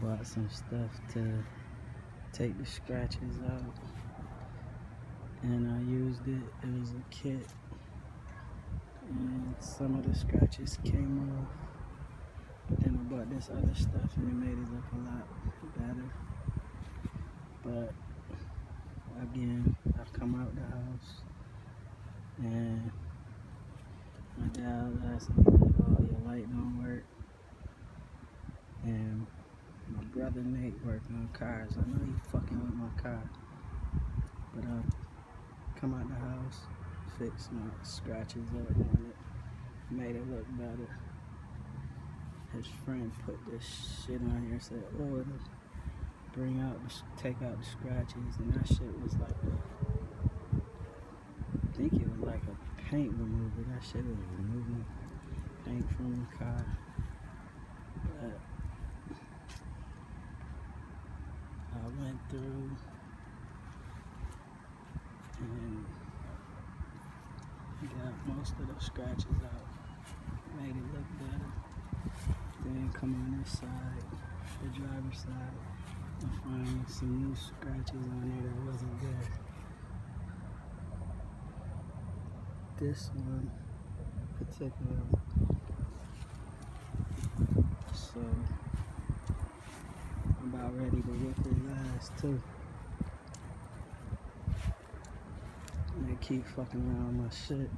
bought some stuff to take the scratches out, and I used it. It was a kit, and some of the scratches came off. But then I bought this other stuff, and it made it look a lot better. But again, I come out the house, and my dad asked me, like, "Oh, your light don't work." And my brother Nate working on cars. I know he fucking with my car, but I come out the house, fix my scratches up on it, made it look better. His friend put this shit on here, said, "Oh, it'll take out the scratches," and that shit was like, I think it was like a paint remover. That shit was removing paint from the car. But I went through and got most of the scratches out, made it look better. Then come on this side, the driver's side, I find some new scratches on there that wasn't there. This one particular. So I'm about ready to whip his ass too. And they keep fucking around with my shit.